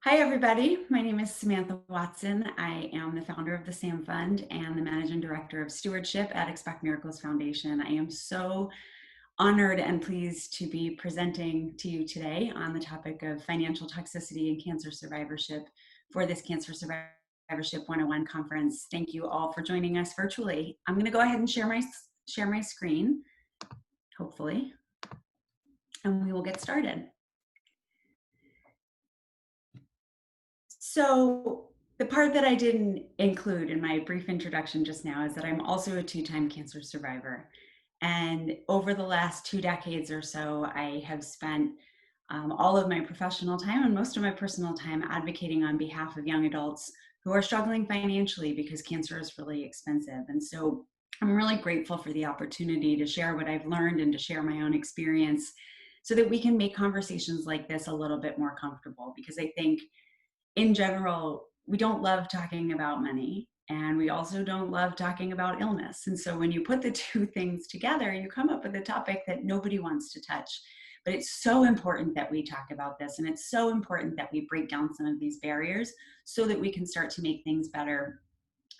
Hi, everybody. My name is Samantha Watson. I am the founder of the Samfund and the managing director of Stewardship at Expect Miracles Foundation. I am so honored and pleased to be presenting to you today on the topic of financial toxicity and cancer survivorship for this Cancer Survivorship 101 conference. Thank you all for joining us virtually. I'm going to go ahead and share my screen, hopefully, and we will get started. So the part that I didn't include in my brief introduction just now is that I'm also a two-time cancer survivor. And over the last 2 decades or so, I have spent all of my professional time and most of my personal time advocating on behalf of young adults who are struggling financially because cancer is really expensive. And so I'm really grateful for the opportunity to share what I've learned and to share my own experience so that we can make conversations like this a little bit more comfortable, because I think in general, we don't love talking about money, and we also don't love talking about illness. And so when you put the two things together, you come up with a topic that nobody wants to touch. But it's so important that we talk about this, and it's so important that we break down some of these barriers so that we can start to make things better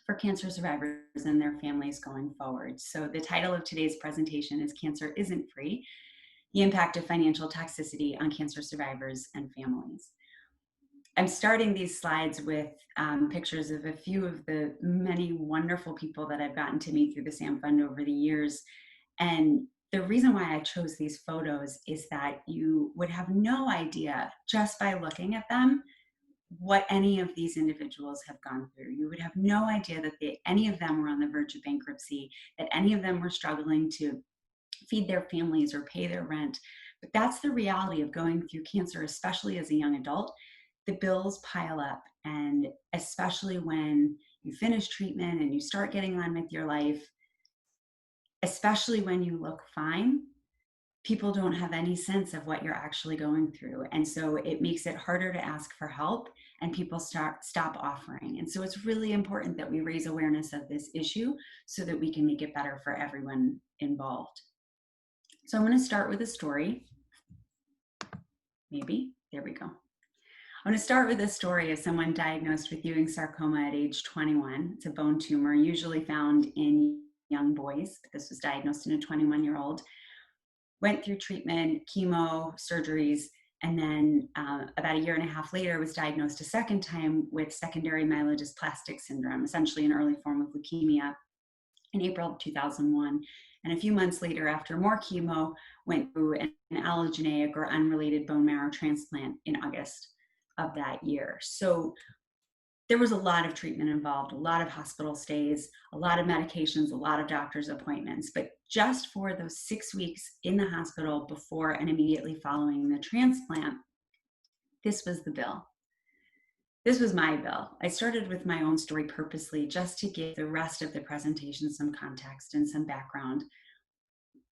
for cancer survivors and their families going forward. So the title of today's presentation is Cancer Isn't Free: The Impact of Financial Toxicity on Cancer Survivors and Families. I'm starting these slides with pictures of a few of the many wonderful people that I've gotten to meet through the Samfund over the years. And the reason why I chose these photos is that you would have no idea just by looking at them what any of these individuals have gone through. You would have no idea that any of them were on the verge of bankruptcy, that any of them were struggling to feed their families or pay their rent. But that's the reality of going through cancer, especially as a young adult. The bills pile up, and especially when you finish treatment and you start getting on with your life, especially when you look fine, people don't have any sense of what you're actually going through. And so it makes it harder to ask for help, and people stop offering. And so it's really important that we raise awareness of this issue so that we can make it better for everyone involved. So I'm going to start with a story. Maybe, there we go. I'm going to start with a story of someone diagnosed with Ewing sarcoma at age 21. It's a bone tumor usually found in young boys. This was diagnosed in a 21-year-old. Went through treatment, chemo, surgeries, and then about a year and a half later was diagnosed a second time with secondary myelodysplastic syndrome, essentially an early form of leukemia, in April of 2001. And a few months later, after more chemo, went through an allogeneic or unrelated bone marrow transplant in August of that year. So there was a lot of treatment involved, a lot of hospital stays, a lot of medications, a lot of doctor's appointments. But just for those 6 weeks in the hospital before and immediately following the transplant, this was the bill. This was my bill. I started with my own story purposely just to give the rest of the presentation some context and some background.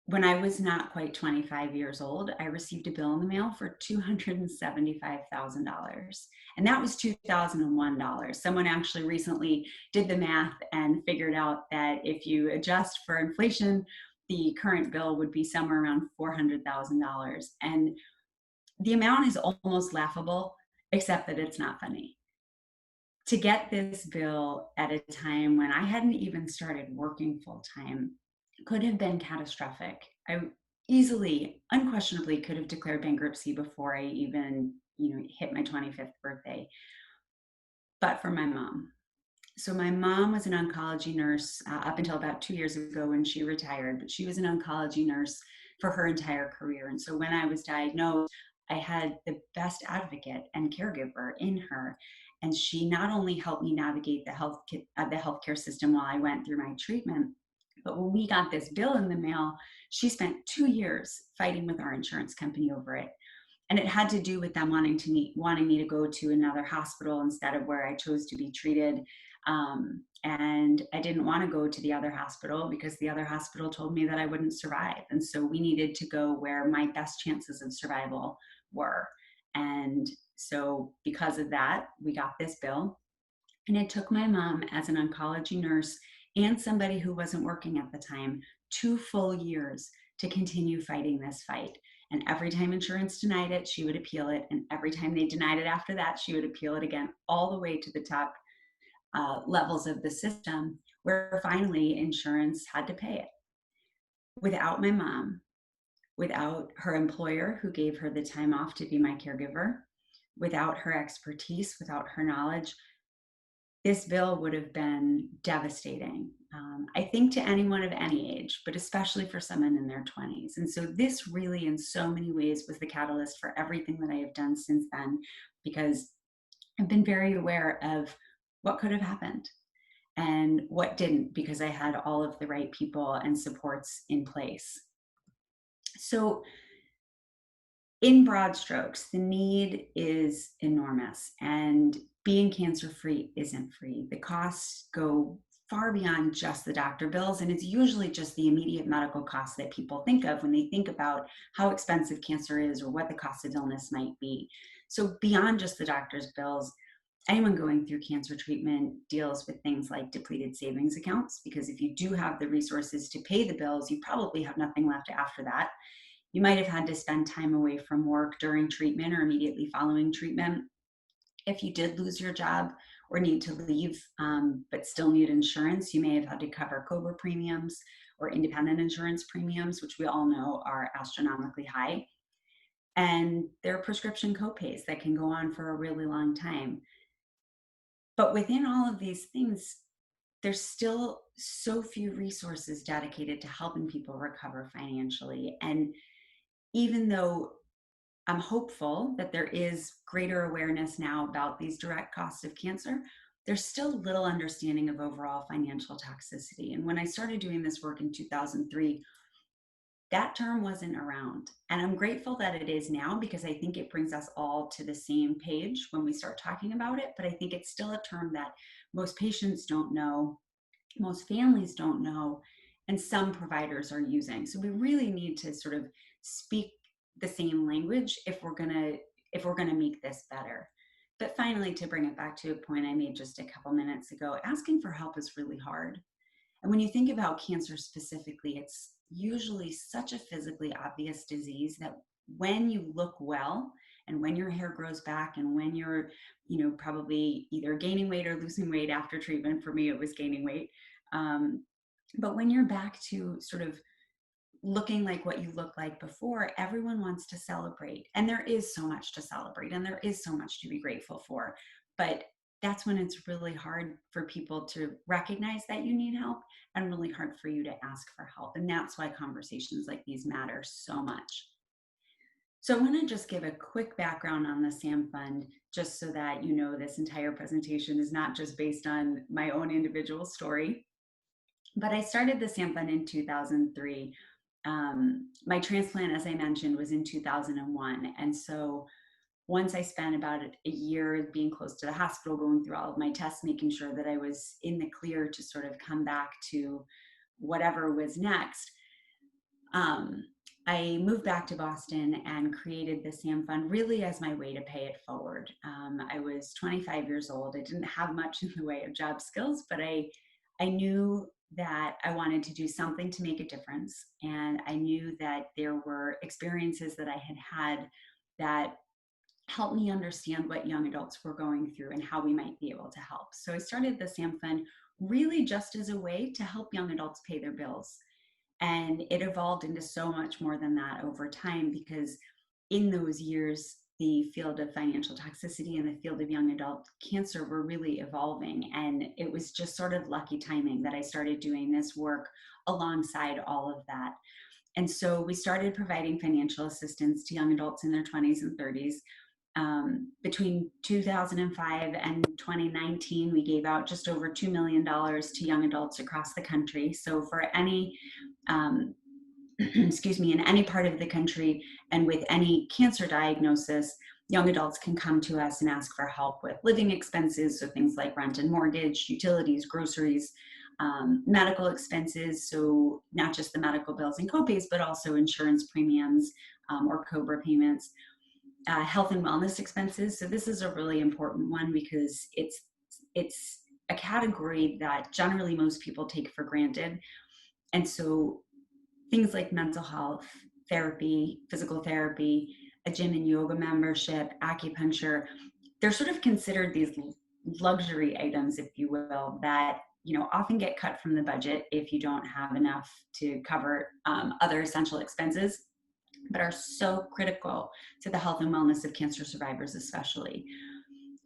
When I was not quite 25 years old, I received a bill in the mail for $275,000. And that was 2001 dollars. Someone actually recently did the math and figured out that if you adjust for inflation, the current bill would be somewhere around $400,000. And the amount is almost laughable, except that it's not funny. To get this bill at a time when I hadn't even started working full time could have been catastrophic. I easily, unquestionably could have declared bankruptcy before I even, hit my 25th birthday. But for my mom. So my mom was an oncology nurse up until about 2 years ago when she retired, but she was an oncology nurse for her entire career. And so when I was diagnosed, I had the best advocate and caregiver in her. And she not only helped me navigate the healthcare system while I went through my treatment, but when we got this bill in the mail, she spent 2 years fighting with our insurance company over it. And it had to do with them wanting me to go to another hospital instead of where I chose to be treated. And I didn't want to go to the other hospital because the other hospital told me that I wouldn't survive. And so we needed to go where my best chances of survival were. And so because of that, we got this bill. And it took my mom, as an oncology nurse and somebody who wasn't working at the time, 2 full years to continue fighting this fight. And every time insurance denied it, she would appeal it. And every time they denied it after that, she would appeal it again, all the way to the top levels of the system, where finally insurance had to pay it. Without my mom, without her employer who gave her the time off to be my caregiver, without her expertise, without her knowledge, this bill would have been devastating. I think to anyone of any age, but especially for someone in their 20s. And so this really, in so many ways, was the catalyst for everything that I have done since then, because I've been very aware of what could have happened and what didn't, because I had all of the right people and supports in place. So in broad strokes, the need is enormous, and being cancer-free isn't free. The costs go far beyond just the doctor bills, and it's usually just the immediate medical costs that people think of when they think about how expensive cancer is or what the cost of illness might be. So beyond just the doctor's bills, anyone going through cancer treatment deals with things like depleted savings accounts, because if you do have the resources to pay the bills, you probably have nothing left after that. You might have had to spend time away from work during treatment or immediately following treatment. If you did lose your job or need to leave, but still need insurance, you may have had to cover COBRA premiums or independent insurance premiums, which we all know are astronomically high. And there are prescription copays that can go on for a really long time. But within all of these things, there's still so few resources dedicated to helping people recover financially. And even though I'm hopeful that there is greater awareness now about these direct costs of cancer, there's still little understanding of overall financial toxicity. And when I started doing this work in 2003, that term wasn't around. And I'm grateful that it is now, because I think it brings us all to the same page when we start talking about it. But I think it's still a term that most patients don't know, most families don't know, and some providers are using. So we really need to sort of speak the same language if we're gonna make this better. But finally, to bring it back to a point I made just a couple minutes ago, asking for help is really hard. And when you think about cancer specifically, it's usually such a physically obvious disease that when you look well and when your hair grows back and when you're, probably either gaining weight or losing weight after treatment, for me, it was gaining weight. But when you're back to sort of looking like what you looked like before, everyone wants to celebrate. And there is so much to celebrate and there is so much to be grateful for. But that's when it's really hard for people to recognize that you need help and really hard for you to ask for help. And that's why conversations like these matter so much. So I want to just give a quick background on the Samfund, just so that you know this entire presentation is not just based on my own individual story. But I started the Samfund in 2003. My transplant, as I mentioned, was in 2001. And so once I spent about a year being close to the hospital, going through all of my tests, making sure that I was in the clear to sort of come back to whatever was next, I moved back to Boston and created the Samfund really as my way to pay it forward. I was 25 years old. I didn't have much in the way of job skills, but I knew that I wanted to do something to make a difference. And I knew that there were experiences that I had had that helped me understand what young adults were going through and how we might be able to help. So I started the Samfund really just as a way to help young adults pay their bills. And it evolved into so much more than that over time, because in those years, the field of financial toxicity and the field of young adult cancer were really evolving. And it was just sort of lucky timing that I started doing this work alongside all of that. And so we started providing financial assistance to young adults in their 20s and 30s. Between 2005 and 2019, we gave out just over $2 million to young adults across the country. So for any in any part of the country and with any cancer diagnosis, young adults can come to us and ask for help with living expenses, so things like rent and mortgage, utilities, groceries, medical expenses, so not just the medical bills and copays, but also insurance premiums or COBRA payments, health and wellness expenses. So this is a really important one because it's a category that generally most people take for granted. And so things like mental health, therapy, physical therapy, a gym and yoga membership, acupuncture. They're sort of considered these luxury items, if you will, that often get cut from the budget if you don't have enough to cover other essential expenses, but are so critical to the health and wellness of cancer survivors, especially.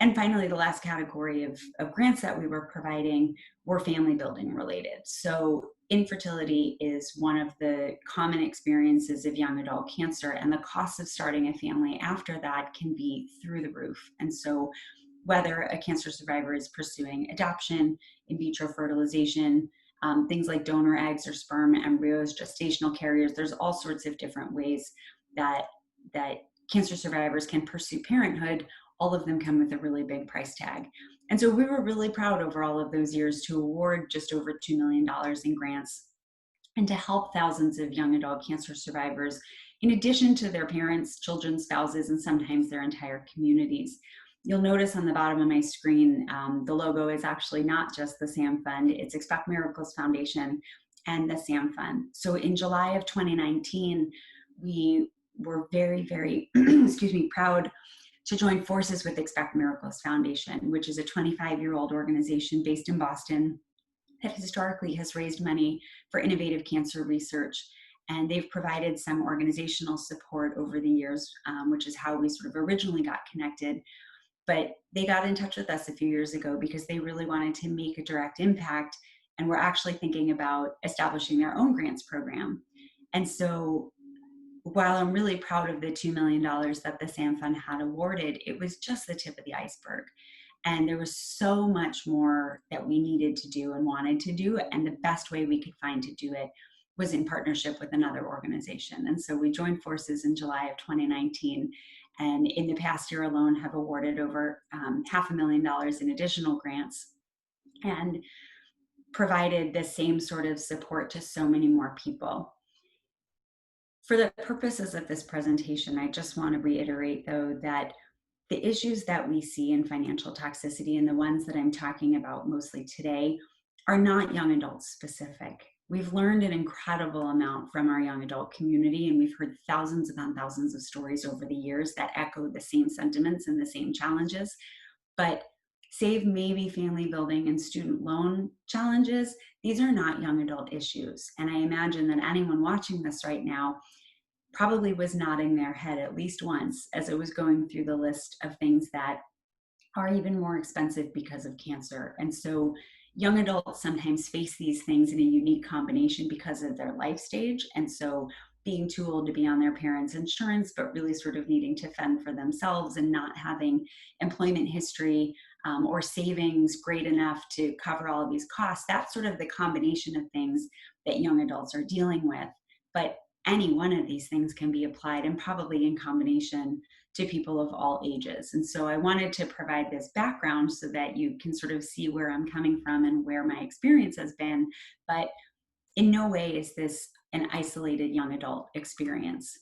And finally, the last category of grants that we were providing were family building related. So infertility is one of the common experiences of young adult cancer, and the cost of starting a family after that can be through the roof. And so whether a cancer survivor is pursuing adoption, in vitro fertilization, things like donor eggs or sperm embryos, gestational carriers, there's all sorts of different ways that cancer survivors can pursue parenthood. All of them come with a really big price tag. And so we were really proud over all of those years to award just over $2 million in grants and to help thousands of young adult cancer survivors, in addition to their parents, children, spouses, and sometimes their entire communities. You'll notice on the bottom of my screen, the logo is actually not just the Samfund, it's Expect Miracles Foundation and the Samfund. So in July of 2019, we were very, very, proud to join forces with Expect Miracles Foundation, which is a 25-year-old organization based in Boston that historically has raised money for innovative cancer research. And they've provided some organizational support over the years, which is how we sort of originally got connected. But they got in touch with us a few years ago because they really wanted to make a direct impact and were actually thinking about establishing their own grants program. And so while I'm really proud of the $2 million that the Samfund had awarded, it was just the tip of the iceberg. And there was so much more that we needed to do and wanted to do. And the best way we could find to do it was in partnership with another organization. And so we joined forces in July of 2019. And in the past year alone have awarded over $500,000 in additional grants and provided the same sort of support to so many more people. For the purposes of this presentation, I just want to reiterate, though, that the issues that we see in financial toxicity and the ones that I'm talking about mostly today are not young adult specific. We've learned an incredible amount from our young adult community, and we've heard thousands upon thousands of stories over the years that echo the same sentiments and the same challenges. But save maybe family building and student loan challenges, these are not young adult issues. And I imagine that anyone watching this right now probably was nodding their head at least once as it was going through the list of things that are even more expensive because of cancer. And so young adults sometimes face these things in a unique combination because of their life stage. And so being too old to be on their parents' insurance, but really sort of needing to fend for themselves and not having employment history or savings great enough to cover all of these costs. That's sort of the combination of things that young adults are dealing with. But any one of these things can be applied, and probably in combination, to people of all ages. And so I wanted to provide this background so that you can sort of see where I'm coming from and where my experience has been. But in no way is this an isolated young adult experience.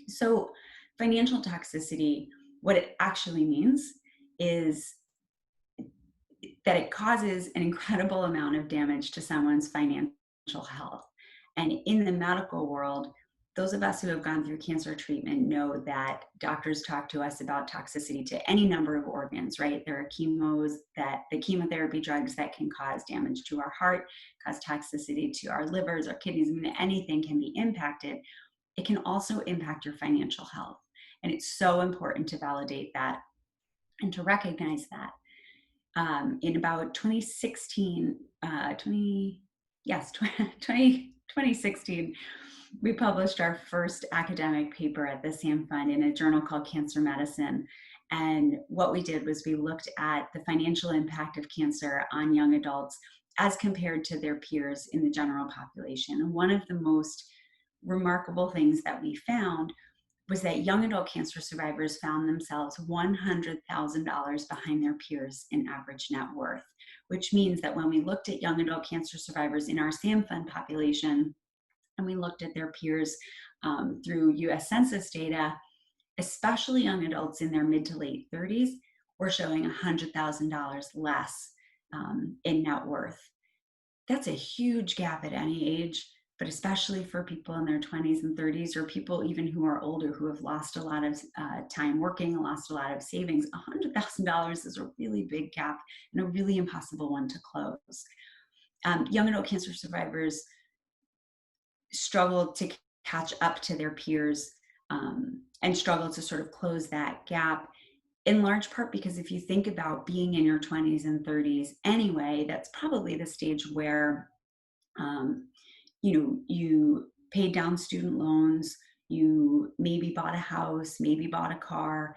So financial toxicity, what it actually means is that it causes an incredible amount of damage to someone's financial health. And in the medical world, those of us who have gone through cancer treatment know that doctors talk to us about toxicity to any number of organs, right? There are the chemotherapy drugs that can cause damage to our heart, cause toxicity to our livers, our kidneys. I mean, anything can be impacted. It can also impact your financial health. And it's so important to validate that and to recognize that. In about 2016, 2016, we published our first academic paper at the Samfund in a journal called Cancer Medicine. And what we did was we looked at the financial impact of cancer on young adults as compared to their peers in the general population. And one of the most remarkable things that we found was that young adult cancer survivors found themselves $100,000 behind their peers in average net worth, which means that when we looked at young adult cancer survivors in our Samfund population, and we looked at their peers through US Census data, especially young adults in their mid to late 30s, were showing $100,000 less in net worth. That's a huge gap at any age, but especially for people in their 20s and 30s, or people even who are older who have lost a lot of time working, lost a lot of savings, $100,000 is a really big gap and a really impossible one to close. Young adult cancer survivors struggle to catch up to their peers, and struggle to sort of close that gap, in large part because if you think about being in your 20s and 30s anyway, that's probably the stage where you paid down student loans, you maybe bought a house, maybe bought a car.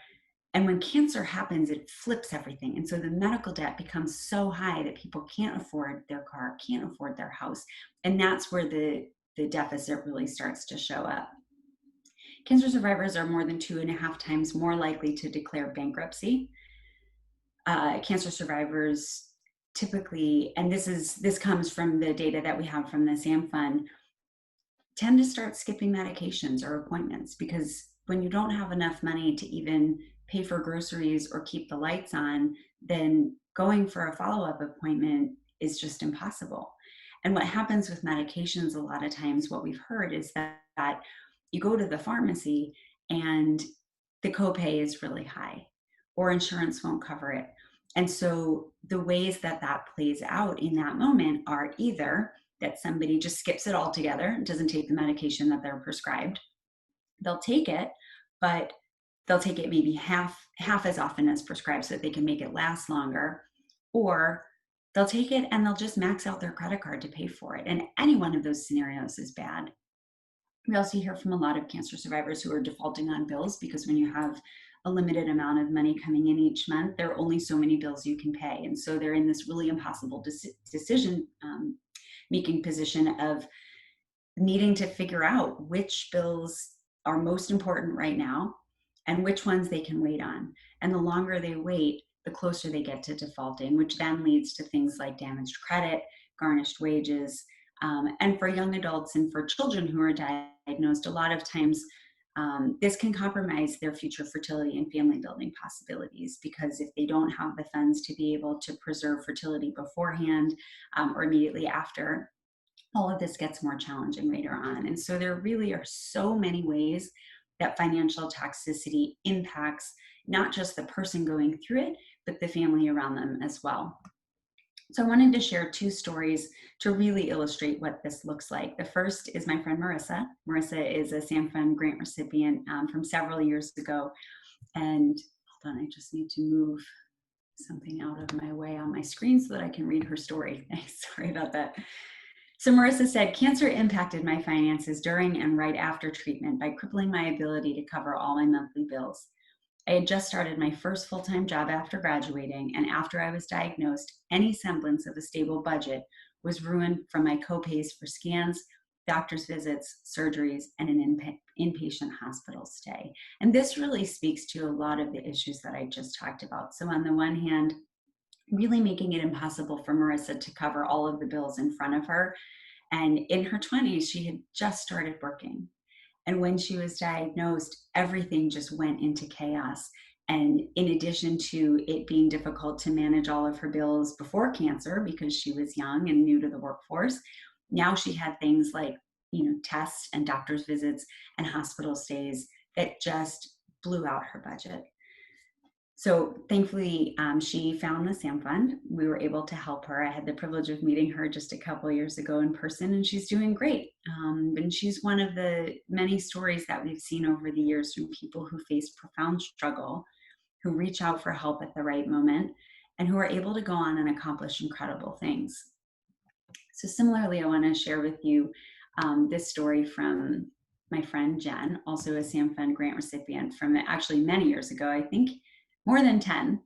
And when cancer happens, it flips everything. And so the medical debt becomes so high that people can't afford their car, can't afford their house. And that's where the deficit really starts to show up. Cancer survivors are more than 2.5 times more likely to declare bankruptcy. Cancer survivors typically, and this comes from the data that we have from the Samfund, tend to start skipping medications or appointments, because when you don't have enough money to even pay for groceries or keep the lights on, then going for a follow-up appointment is just impossible. And what happens with medications a lot of times, what we've heard is that you go to the pharmacy and the copay is really high, or insurance won't cover it. And so the ways that that plays out in that moment are either that somebody just skips it altogether, doesn't take the medication that they're prescribed. They'll take it, but they'll take it maybe half as often as prescribed so that they can make it last longer. Or they'll take it and they'll just max out their credit card to pay for it. And any one of those scenarios is bad. We also hear from a lot of cancer survivors who are defaulting on bills, because when you have a limited amount of money coming in each month, there are only so many bills you can pay. And so they're in this really impossible decision making position of needing to figure out which bills are most important right now and which ones they can wait on. And the longer they wait, the closer they get to defaulting, which then leads to things like damaged credit, garnished wages. And for young adults and for children who are diagnosed, a lot of times this can compromise their future fertility and family building possibilities, because if they don't have the funds to be able to preserve fertility beforehand or immediately after, all of this gets more challenging later on. And so there really are so many ways that financial toxicity impacts not just the person going through it, but the family around them as well. So I wanted to share 2 stories to really illustrate what this looks like. The first is my friend Marissa. Marissa is a Samfund grant recipient from several years ago. And hold on, I just need to move something out of my way on my screen so that I can read her story. Sorry about that. So Marissa said, cancer impacted my finances during and right after treatment by crippling my ability to cover all my monthly bills. I had just started my first full-time job after graduating, and after I was diagnosed, any semblance of a stable budget was ruined from my copays for scans, doctor's visits, surgeries, and an inpatient hospital stay. And this really speaks to a lot of the issues that I just talked about. So on the one hand, really making it impossible for Marissa to cover all of the bills in front of her. And in her 20s, she had just started working. And when she was diagnosed, everything just went into chaos. And in addition to it being difficult to manage all of her bills before cancer, because she was young and new to the workforce, now she had things like, tests and doctor's visits and hospital stays that just blew out her budget. So thankfully, she found the Samfund. We were able to help her. I had the privilege of meeting her just a couple of years ago in person, and she's doing great. And she's one of the many stories that we've seen over the years from people who face profound struggle, who reach out for help at the right moment, and who are able to go on and accomplish incredible things. So similarly, I want to share with you this story from my friend Jen, also a Samfund grant recipient from actually many years ago, I think more than 10.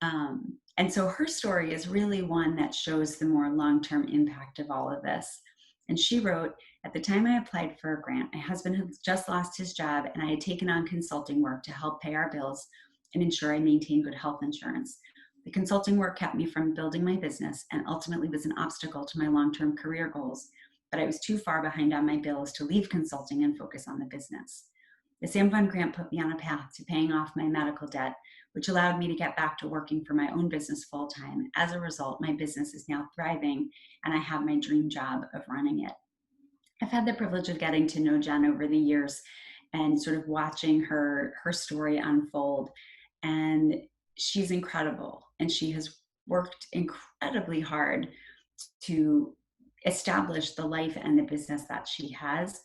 And so her story is really one that shows the more long-term impact of all of this. And she wrote, at the time I applied for a grant, my husband had just lost his job and I had taken on consulting work to help pay our bills and ensure I maintained good health insurance. The consulting work kept me from building my business and ultimately was an obstacle to my long-term career goals, but I was too far behind on my bills to leave consulting and focus on the business. The Samfund grant put me on a path to paying off my medical debt, which allowed me to get back to working for my own business full-time. As a result, my business is now thriving and I have my dream job of running it. I've had the privilege of getting to know Jen over the years and sort of watching her story unfold. And she's incredible. And she has worked incredibly hard to establish the life and the business that she has.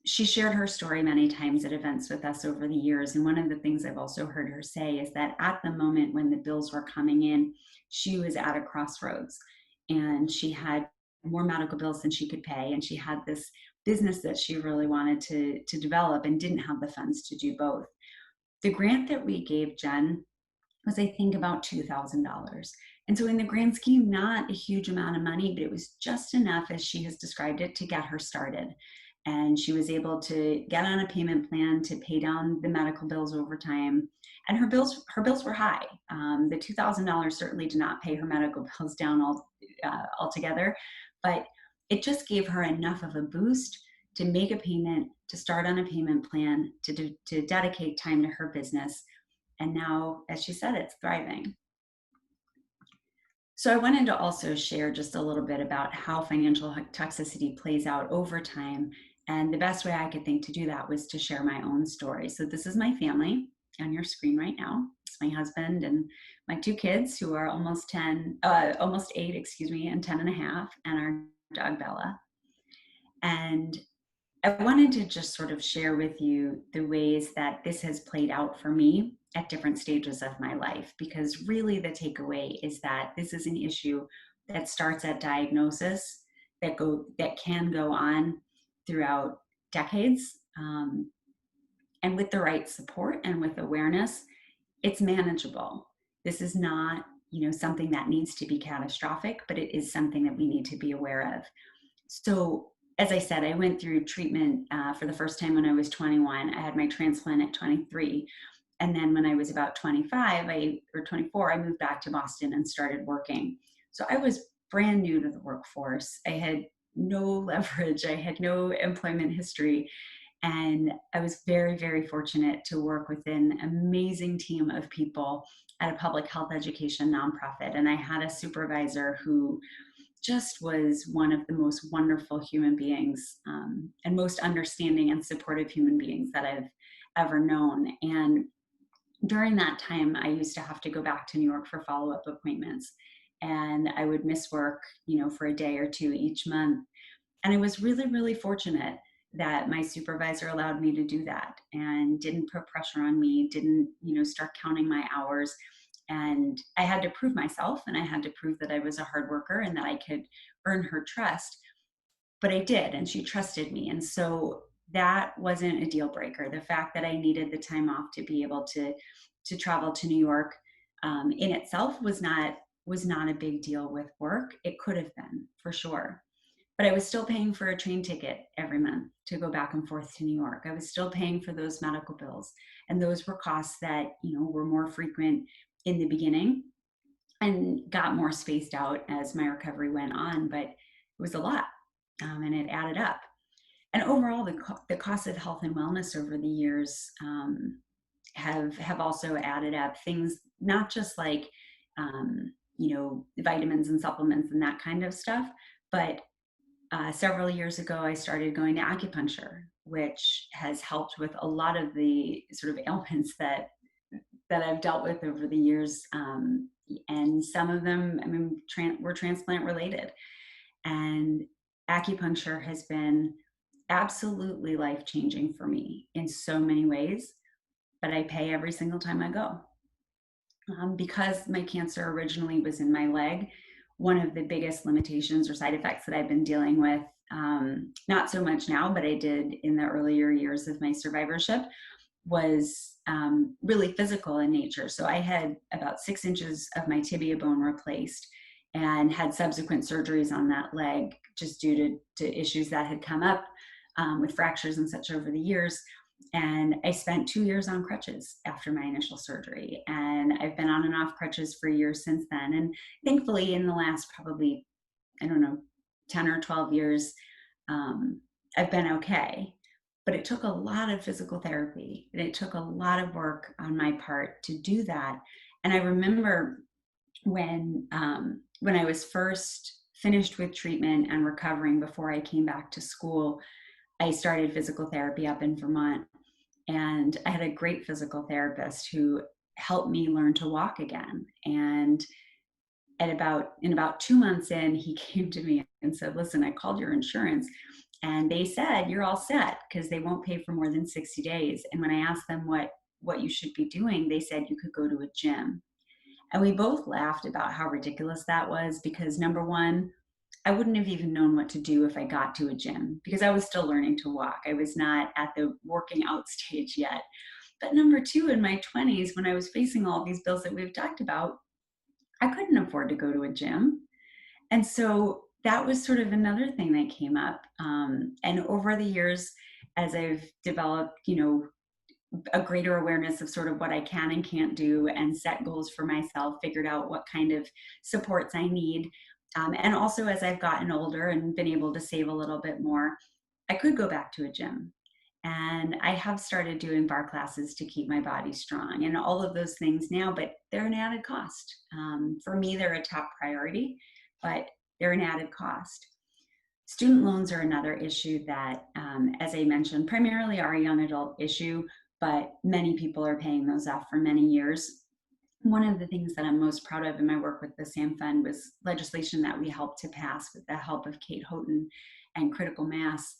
She shared her story many times at events with us over the years. And one of the things I've also heard her say is that at the moment when the bills were coming in, she was at a crossroads and she had more medical bills than she could pay. And she had this business that she really wanted to develop and didn't have the funds to do both. The grant that we gave Jen was, I think, about $2,000. And so in the grand scheme, not a huge amount of money, but it was just enough, as she has described it, to get her started. And she was able to get on a payment plan to pay down the medical bills over time. And her bills were high. The $2,000 certainly did not pay her medical bills down altogether, but it just gave her enough of a boost to make a payment, to start on a payment plan, to dedicate time to her business. And now, as she said, it's thriving. So I wanted to also share just a little bit about how financial toxicity plays out over time. And the best way I could think to do that was to share my own story. So this is my family on your screen right now. It's my husband and my two kids who are almost 8, excuse me, and 10 and a half, and our dog Bella. And I wanted to just sort of share with you the ways that this has played out for me at different stages of my life, because really the takeaway is that this is an issue that starts at diagnosis, that can go on throughout decades, and with the right support and with awareness, it's manageable. This is not, something that needs to be catastrophic, but it is something that we need to be aware of. So, as I said, I went through treatment for the first time when I was 21. I had my transplant at 23. And then when I was about 24, I moved back to Boston and started working. So I was brand new to the workforce. I had no leverage. I had no employment history. And I was very, very fortunate to work with an amazing team of people at a public health education nonprofit. And I had a supervisor who just was one of the most wonderful human beings, and most understanding and supportive human beings that I've ever known. And during that time, I used to have to go back to New York for follow-up appointments. And I would miss work, for a day or two each month. And I was really, really fortunate that my supervisor allowed me to do that and didn't put pressure on me, didn't, start counting my hours. And I had to prove myself, and I had to prove that I was a hard worker and that I could earn her trust. But I did, and she trusted me. And so that wasn't a deal breaker. The fact that I needed the time off to be able to travel to New York, in itself was not a big deal with work. It could have been, for sure. But I was still paying for a train ticket every month to go back and forth to New York. I was still paying for those medical bills. And those were costs that, were more frequent in the beginning and got more spaced out as my recovery went on. But it was a lot, and it added up. And overall, the costs of health and wellness over the years have also added up. Things not just like vitamins and supplements and that kind of stuff, but several years ago, I started going to acupuncture, which has helped with a lot of the sort of ailments that I've dealt with over the years. And some of them, were transplant related. And acupuncture has been absolutely life-changing for me in so many ways, but I pay every single time I go. Because my cancer originally was in my leg, one of the biggest limitations or side effects that I've been dealing with, not so much now, but I did in the earlier years of my survivorship, was really physical in nature. So I had about 6 inches of my tibia bone replaced and had subsequent surgeries on that leg just due to issues that had come up with fractures and such over the years. And I spent 2 years on crutches after my initial surgery. And I've been on and off crutches for years since then. And thankfully, in the last probably, 10 or 12 years, I've been okay. But it took a lot of physical therapy, and it took a lot of work on my part to do that. And I remember when I was first finished with treatment and recovering before I came back to school, I started physical therapy up in Vermont. And I had a great physical therapist who helped me learn to walk again. And in about 2 months in, he came to me and said, "Listen, I called your insurance and they said you're all set because they won't pay for more than 60 days. And when I asked them what you should be doing, they said you could go to a gym." And we both laughed about how ridiculous that was because, number one, I wouldn't have even known what to do if I got to a gym because I was still learning to walk. I was not at the working out stage yet. But number two, in my 20s, when I was facing all these bills that we've talked about, I couldn't afford to go to a gym. And so that was sort of another thing that came up. And over the years, as I've developed, a greater awareness of sort of what I can and can't do and set goals for myself, figured out what kind of supports I need. And also as I've gotten older and been able to save a little bit more, I could go back to a gym. And I have started doing bar classes to keep my body strong and all of those things now, but they're an added cost. For me, they're a top priority, but they're an added cost. Student loans are another issue that, as I mentioned, primarily are a young adult issue, but many people are paying those off for many years. One of the things that I'm most proud of in my work with the Samfund was legislation that we helped to pass with the help of Kate Houghton and Critical Mass.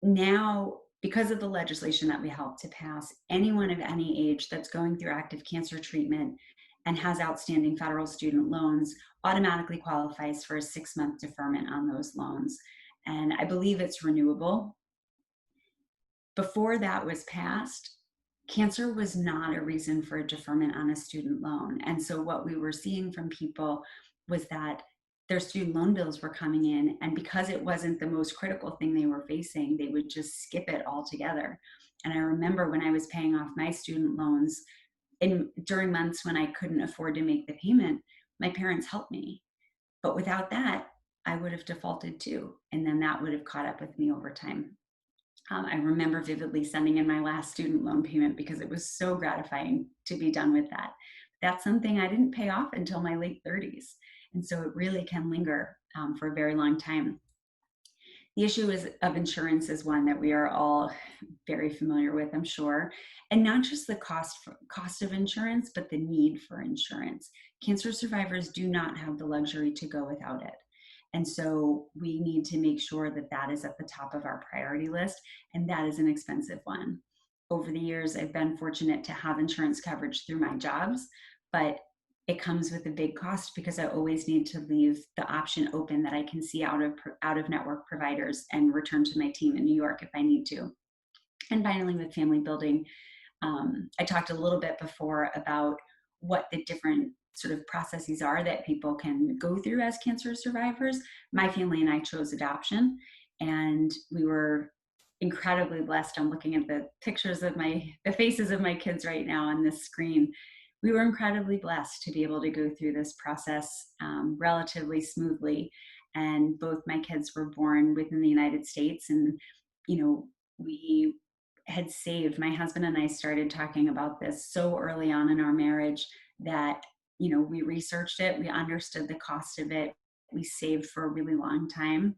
Now, because of the legislation that we helped to pass, anyone of any age that's going through active cancer treatment and has outstanding federal student loans automatically qualifies for a 6-month deferment on those loans. And I believe it's renewable. Before that was passed, cancer was not a reason for a deferment on a student loan. And so what we were seeing from people was that their student loan bills were coming in, and because it wasn't the most critical thing they were facing, they would just skip it altogether. And I remember when I was paying off my student loans during months when I couldn't afford to make the payment, my parents helped me. But without that, I would have defaulted too. And then that would have caught up with me over time. I remember vividly sending in my last student loan payment because it was so gratifying to be done with that. That's something I didn't pay off until my late 30s. And so it really can linger for a very long time. The issue of insurance is one that we are all very familiar with, I'm sure. And not just the cost of insurance, but the need for insurance. Cancer survivors do not have the luxury to go without it. And so we need to make sure that that is at the top of our priority list, and that is an expensive one. Over the years, I've been fortunate to have insurance coverage through my jobs, but it comes with a big cost because I always need to leave the option open that I can see out of network providers and return to my team in New York if I need to. And finally, with family building, I talked a little bit before about what the different sort of processes are that people can go through as cancer survivors. My family and I chose adoption, and we were incredibly blessed. I'm looking at the pictures of the faces of my kids right now on this screen. We were incredibly blessed to be able to go through this process relatively smoothly. And both my kids were born within the United States. And, we had saved, my husband and I started talking about this so early on in our marriage that, we researched it, we understood the cost of it, we saved for a really long time,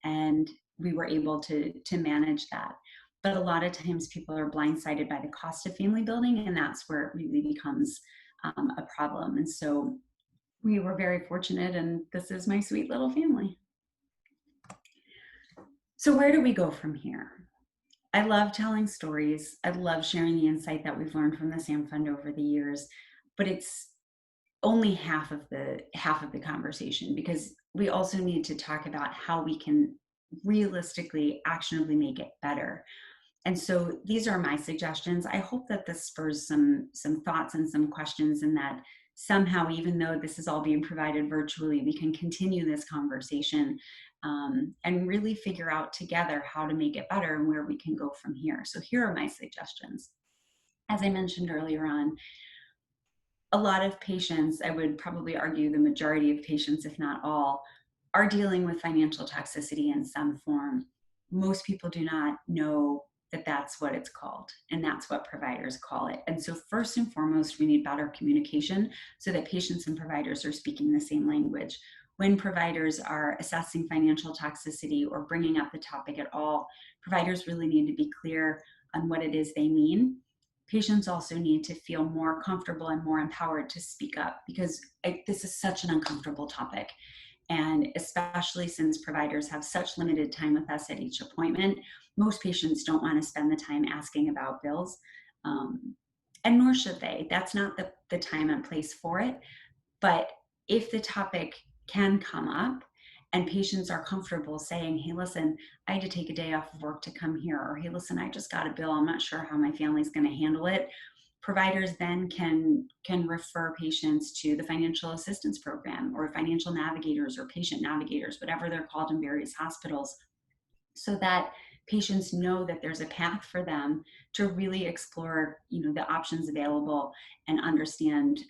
and we were able to manage that. But a lot of times people are blindsided by the cost of family building, and that's where it really becomes a problem. And so we were very fortunate, and this is my sweet little family. So where do we go from here? I love telling stories. I love sharing the insight that we've learned from the Samfund over the years, but it's only half of the conversation, because we also need to talk about how we can realistically, actionably make it better. And so these are my suggestions. I hope that this spurs some thoughts and some questions, and that somehow, even though this is all being provided virtually, we can continue this conversation and really figure out together how to make it better and where we can go from here. So here are my suggestions. As I mentioned earlier on, a lot of patients, I would probably argue the majority of patients, if not all, are dealing with financial toxicity in some form. Most people do not know that that's what it's called, and that's what providers call it. And so first and foremost, we need better communication so that patients and providers are speaking the same language. when providers are assessing financial toxicity or bringing up the topic at all, providers really need to be clear on what it is they mean. Patients also need to feel more comfortable and more empowered to speak up, because this is such an uncomfortable topic. And especially since providers have such limited time with us at each appointment, most patients don't want to spend the time asking about bills. And nor should they. That's not the time and place for it. But if the topic can come up and patients are comfortable saying, hey, listen, I had to take a day off of work to come here, or hey, listen, I just got a bill, I'm not sure how my family's going to handle it, providers then can refer patients to the financial assistance program or financial navigators or patient navigators, whatever they're called in various hospitals, so that patients know that there's a path for them to really explore, the options available and understand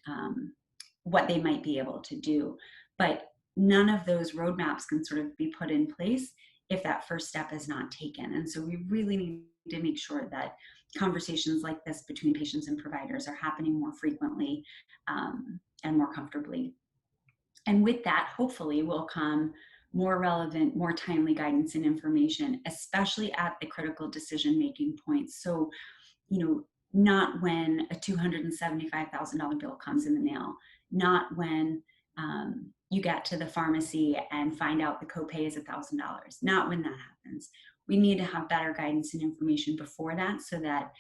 what they might be able to do. But none of those roadmaps can sort of be put in place if that first step is not taken. And so we really need to make sure that conversations like this between patients and providers are happening more frequently and more comfortably. And with that, hopefully, will come more relevant, more timely guidance and information, especially at the critical decision-making points. So, not when a $275,000 bill comes in the mail, not when you get to the pharmacy and find out the copay is $1,000, not when that happens. We need to have better guidance and information before that, so that,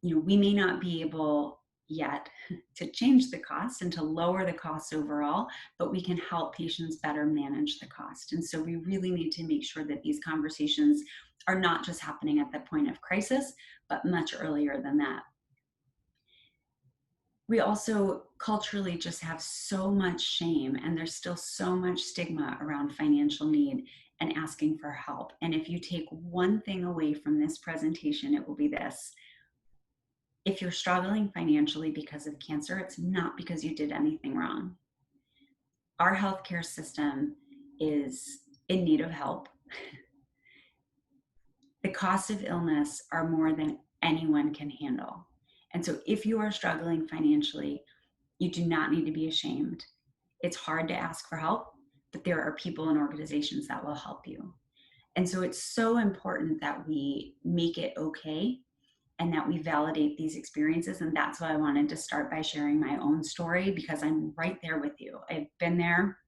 we may not be able yet to change the cost and to lower the costs overall, but we can help patients better manage the cost. And so we really need to make sure that these conversations are not just happening at the point of crisis, but much earlier than that. We also culturally just have so much shame, and there's still so much stigma around financial need and asking for help. And if you take one thing away from this presentation, it will be this: if you're struggling financially because of cancer, it's not because you did anything wrong. Our healthcare system is in need of help. The costs of illness are more than anyone can handle. And so if you are struggling financially, you do not need to be ashamed. It's hard to ask for help, but there are people and organizations that will help you. And so it's so important that we make it okay and that we validate these experiences. And that's why I wanted to start by sharing my own story, because I'm right there with you. I've been there.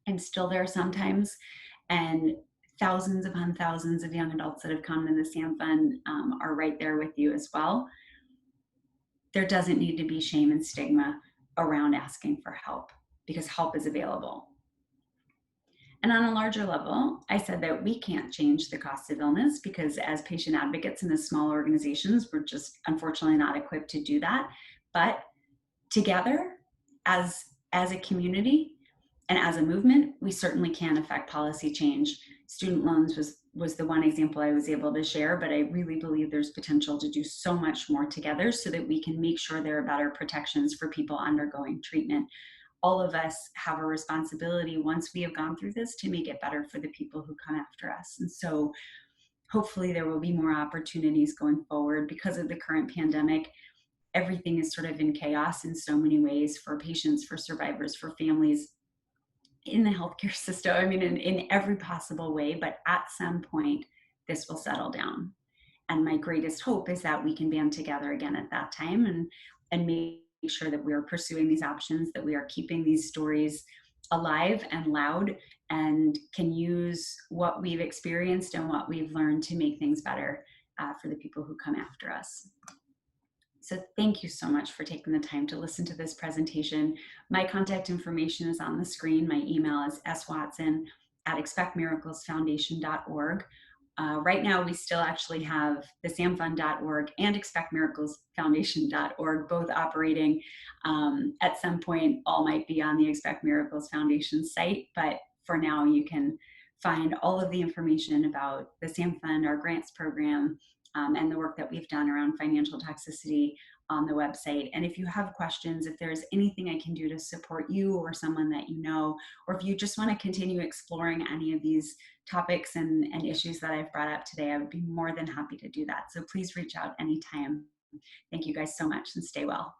I'm still there sometimes. And thousands upon thousands of young adults that have come to the Samfund are right there with you as well. There doesn't need to be shame and stigma around asking for help, because help is available. And on a larger level, I said that we can't change the cost of illness, because as patient advocates in the small organizations, we're just unfortunately not equipped to do that. But together, as a community and as a movement, we certainly can affect policy change. Student loans was the one example I was able to share, but I really believe there's potential to do so much more together so that we can make sure there are better protections for people undergoing treatment. All of us have a responsibility, once we have gone through this, to make it better for the people who come after us. And so hopefully there will be more opportunities going forward. Because of the current pandemic, everything is sort of in chaos in so many ways, for patients, for survivors, for families, in the healthcare system. I mean, in every possible way, but at some point, this will settle down. And my greatest hope is that we can band together again at that time and make sure that we are pursuing these options, that we are keeping these stories alive and loud, and can use what we've experienced and what we've learned to make things better for the people who come after us. So thank you so much for taking the time to listen to this presentation. My contact information is on the screen. My email is swatson@expectmiraclesfoundation.org. Right now, we still actually have the samfund.org and expectmiraclesfoundation.org both operating. At some point, all might be on the Expect Miracles Foundation site, but for now, you can find all of the information about the Samfund, our grants program, and the work that we've done around financial toxicity on the website. And if you have questions, if there's anything I can do to support you or someone that you know, or if you just want to continue exploring any of these topics and issues that I've brought up today, I would be more than happy to do that. So please reach out anytime. Thank you guys so much, and stay well.